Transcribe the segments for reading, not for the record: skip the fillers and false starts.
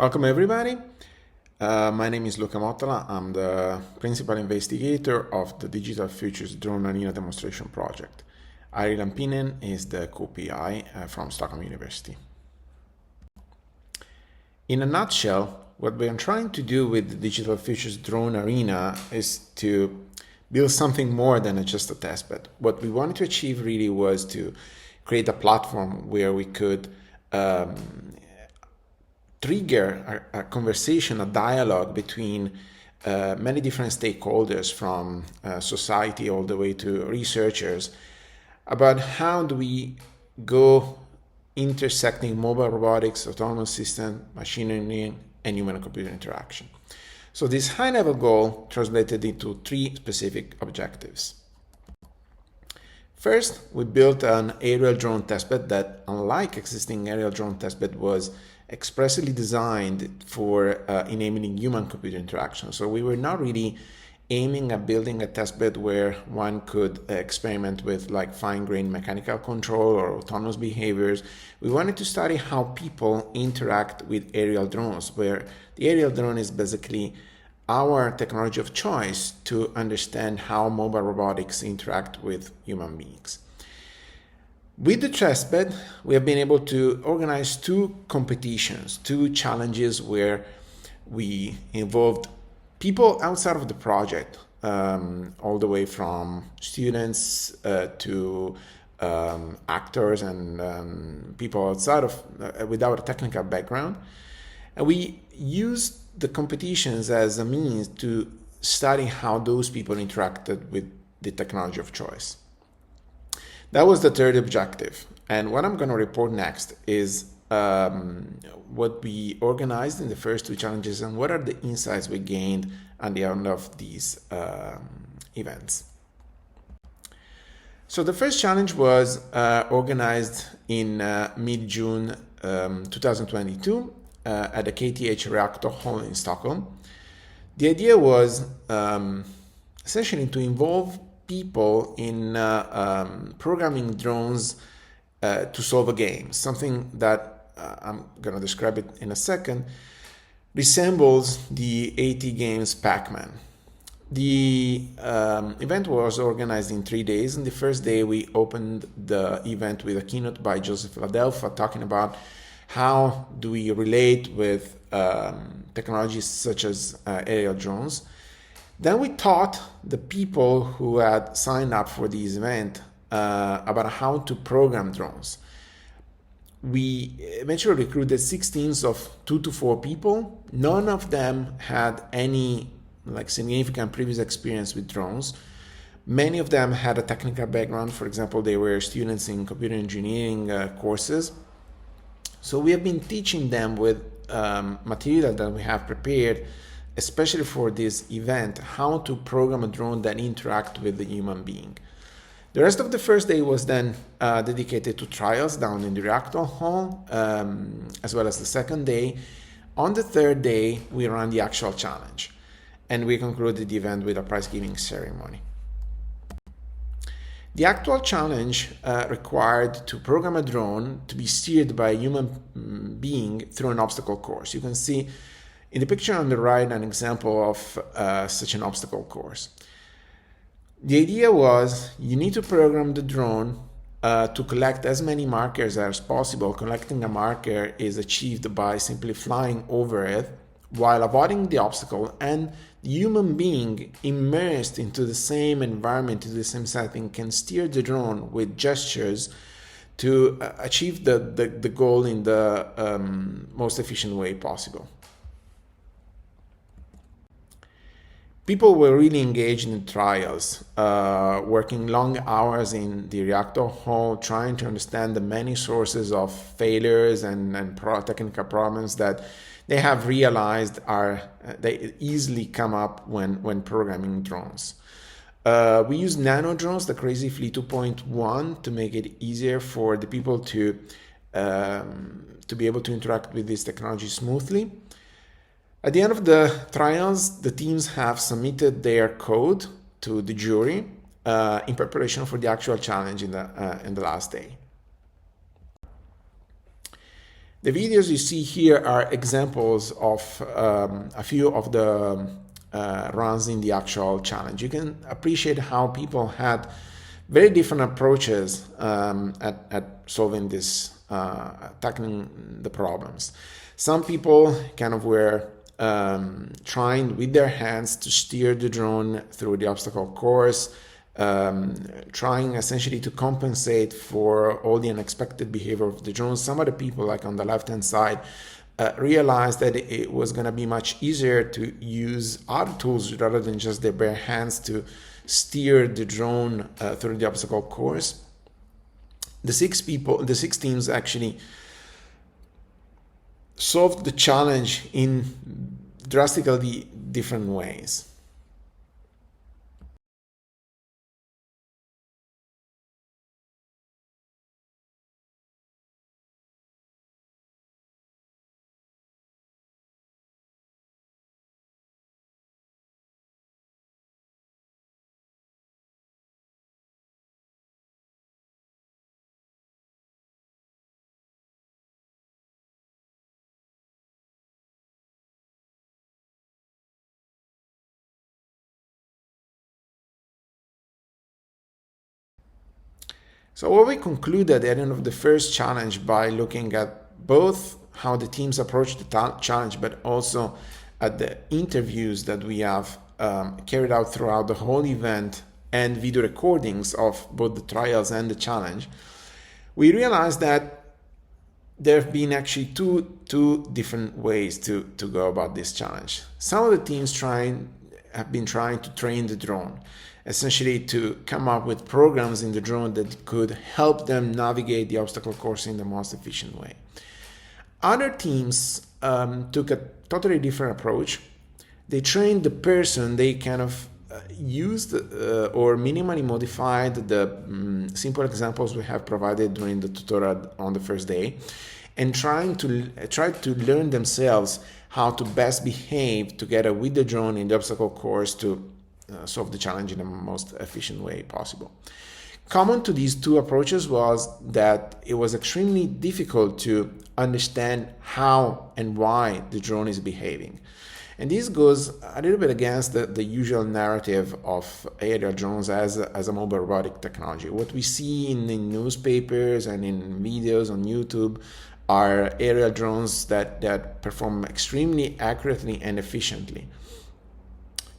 Welcome everybody. My name is Luca Mottola. I'm the principal investigator of the Digital Futures Drone Arena Demonstration Project. Ari Lampinen is the co-PI from Stockholm University. In a nutshell, what we're trying to do with the Digital Futures Drone Arena is to build something more than just a testbed. What we wanted to achieve really was to create a platform where we could trigger a conversation, a dialogue between many different stakeholders from society all the way to researchers about how do we go intersecting mobile robotics, autonomous system, machine learning, and human-computer interaction. So this high-level goal translated into three specific objectives. First, we built an aerial drone testbed that, unlike existing aerial drone testbed, was expressly designed for enabling human-computer interaction. So we were not really aiming at building a testbed where one could experiment with like fine-grained mechanical control or autonomous behaviors. We wanted to study how people interact with aerial drones, where the aerial drone is basically our technology of choice to understand how mobile robotics interact with human beings. With the testbed, we have been able to organize two competitions, two challenges where we involved people outside of the project, all the way from students to actors and people outside of without a technical background. And we used the competitions as a means to study how those people interacted with the technology of choice. That was the third objective. And what I'm going to report next is what we organized in the first two challenges and what are the insights we gained at the end of these events. So the first challenge was organized in mid-June 2022 at the KTH Reactor Hall in Stockholm. The idea was essentially to involve people in programming drones to solve a game, something that I'm going to describe it in a second, resembles the AT Games Pac-Man. The event was organized in 3 days. And the first day we opened the event with a keynote by Joseph Ladelfa talking about how do we relate with technologies such as aerial drones. Then we taught the people who had signed up for this event about how to program drones. We eventually recruited 6 teams of 2 to 4 people. None of them had any significant previous experience with drones. Many of them had a technical background. For example, they were students in computer engineering courses. So we have been teaching them with material that we have prepared, especially for this event, how to program a drone that interacts with the human being. The rest of the first day was then dedicated to trials down in the reactor hall, as well as the second day. On the third day, we ran the actual challenge, and we concluded the event with a prize-giving ceremony. The actual challenge required to program a drone to be steered by a human being through an obstacle course. You can see in the picture on the right an example of such an obstacle course. The idea was you need to program the drone to collect as many markers as possible. Collecting a marker is achieved by simply flying over it while avoiding the obstacle, and the human being immersed into the same environment, into the same setting, can steer the drone with gestures to achieve the goal in the most efficient way possible. People were really engaged in trials, working long hours in the reactor hall, trying to understand the many sources of failures and technical problems that they have realized they easily come up when programming drones. We use nano drones, the Crazy Fleet 2.1, to make it easier for the people to be able to interact with this technology smoothly. At the end of the trials, the teams have submitted their code to the jury in preparation for the actual challenge in the last day. The videos you see here are examples of a few of the runs in the actual challenge. You can appreciate how people had very different approaches at solving this, tackling the problems. Some people kind of were trying with their hands to steer the drone through the obstacle course, trying essentially to compensate for all the unexpected behavior of the drone. Some of the people, like on the left-hand side, realized that it was going to be much easier to use other tools rather than just their bare hands to steer the drone through the obstacle course. The six teams actually solved the challenge in drastically different ways. So what we concluded at the end of the first challenge by looking at both how the teams approached the challenge, but also at the interviews that we have carried out throughout the whole event and video recordings of both the trials and the challenge, we realized that there have been actually two different ways to go about this challenge. Some of the teams have been trying to train the drone, essentially to come up with programs in the drone that could help them navigate the obstacle course in the most efficient way. Other teams took a totally different approach. They trained the person, they kind of used or minimally modified the simple examples we have provided during the tutorial on the first day, and tried to learn themselves how to best behave together with the drone in the obstacle course to solve the challenge in the most efficient way possible. Common to these two approaches was that it was extremely difficult to understand how and why the drone is behaving. And this goes a little bit against the usual narrative of aerial drones as a mobile robotic technology. What we see in the newspapers and in videos on YouTube are aerial drones that perform extremely accurately and efficiently.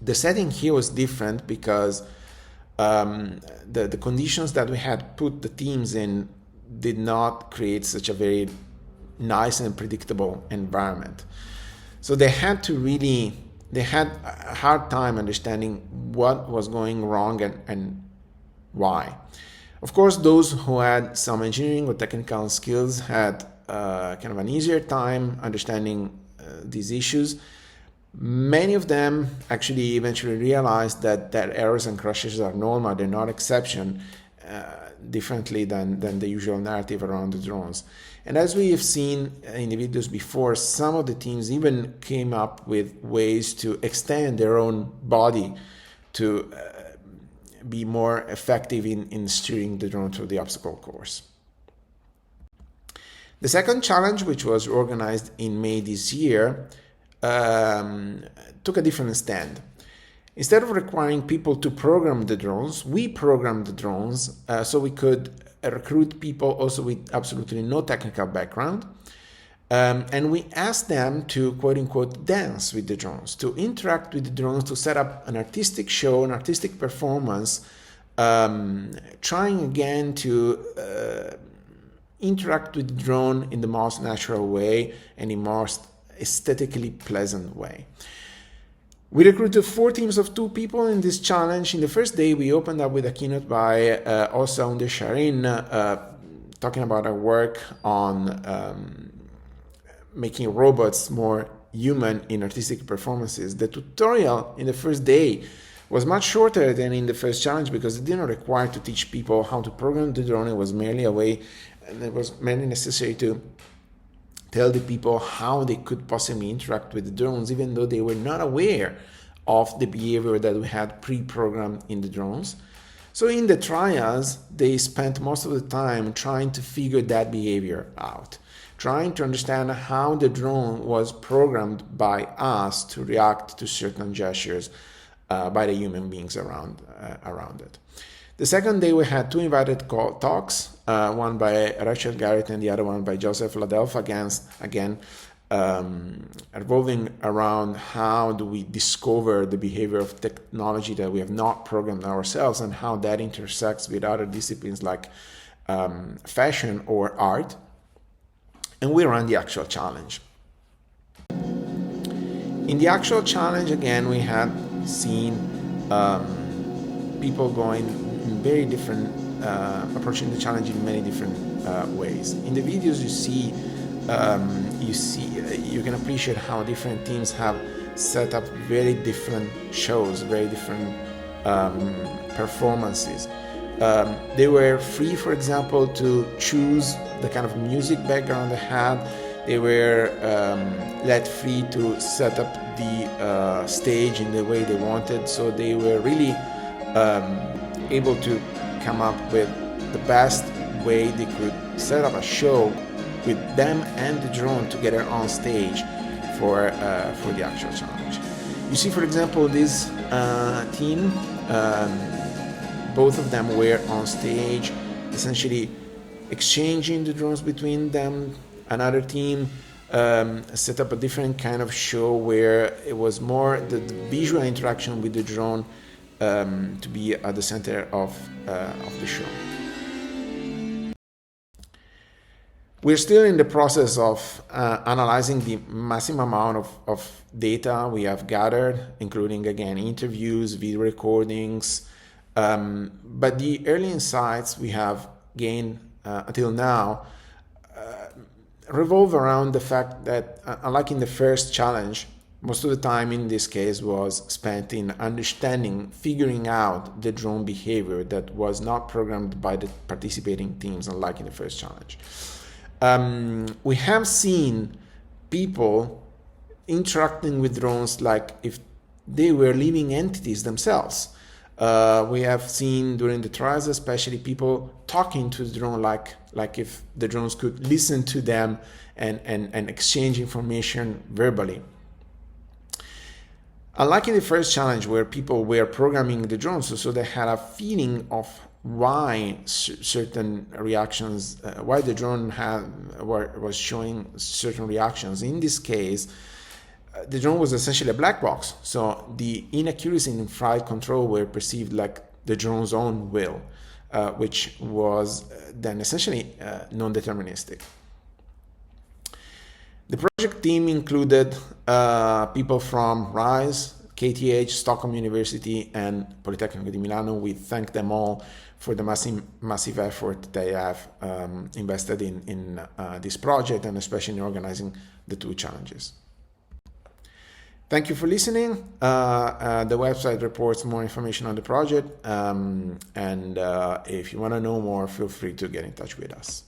The setting here was different because the conditions that we had put the teams in did not create such a very nice and predictable environment. So they had a hard time understanding what was going wrong and why. Of course, those who had some engineering or technical skills had kind of an easier time understanding these issues. Many of them actually eventually realized that errors and crashes are normal, they're not exception, differently than the usual narrative around the drones. And as we have seen in the videos before, some of the teams even came up with ways to extend their own body to be more effective in steering the drone through the obstacle course. The second challenge, which was organized in May this year, took a different stand. Instead of requiring people to program the drones, we programmed the drones so we could recruit people also with absolutely no technical background. And we asked them to, quote unquote, dance with the drones, to interact with the drones, to set up an artistic show, an artistic performance, trying again to interact with the drone in the most natural way and in most aesthetically pleasant way. We recruited 4 teams of 2 people in this challenge. In the first day, we opened up with a keynote by Osa Undersharin, talking about our work on making robots more human in artistic performances. The tutorial in the first day was much shorter than in the first challenge because it didn't require to teach people how to program the drone. It was merely a way, and it was merely necessary to tell the people how they could possibly interact with the drones, even though they were not aware of the behavior that we had pre-programmed in the drones. So in the trials, they spent most of the time trying to figure that behavior out, trying to understand how the drone was programmed by us to react to certain gestures by the human beings around it. The second day we had two invited talks, one by Rachel Garrett and the other one by Joseph Ladelph, again revolving around how do we discover the behavior of technology that we have not programmed ourselves and how that intersects with other disciplines like fashion or art. And we ran the actual challenge. In the actual challenge, again, we had seen people going in very different, approaching the challenge in many different ways. In the videos you can appreciate how different teams have set up very different shows, very different performances. They were free, for example, to choose the kind of music background they had. They were let free to set up the stage in the way they wanted. So they were really able to come up with the best way they could set up a show with them and the drone together on stage for the actual challenge. You see, for example, this team, both of them were on stage, essentially exchanging the drones between them. Another team set up a different kind of show where it was more the visual interaction with the drone to be at the center of the show. We're still in the process of analyzing the massive amount of data we have gathered, including, again, interviews, video recordings. But the early insights we have gained until now revolve around the fact that, unlike in the first challenge, most of the time in this case was spent in understanding, figuring out the drone behavior that was not programmed by the participating teams, unlike in the first challenge. We have seen people interacting with drones like if they were living entities themselves. We have seen during the trials, especially, people talking to the drone like if the drones could listen to them and exchange information verbally. Unlike in the first challenge where people were programming the drones, so they had a feeling of why certain reactions, why the drone was showing certain reactions. In this case, the drone was essentially a black box, so the inaccuracy in flight control were perceived like the drone's own will, which was then essentially non-deterministic. The project team included people from RISE, KTH, Stockholm University, and Politecnico di Milano. We thank them all for the massive effort they have invested in this project, and especially in organizing the two challenges. Thank you for listening. The website reports more information on the project, and if you want to know more, feel free to get in touch with us.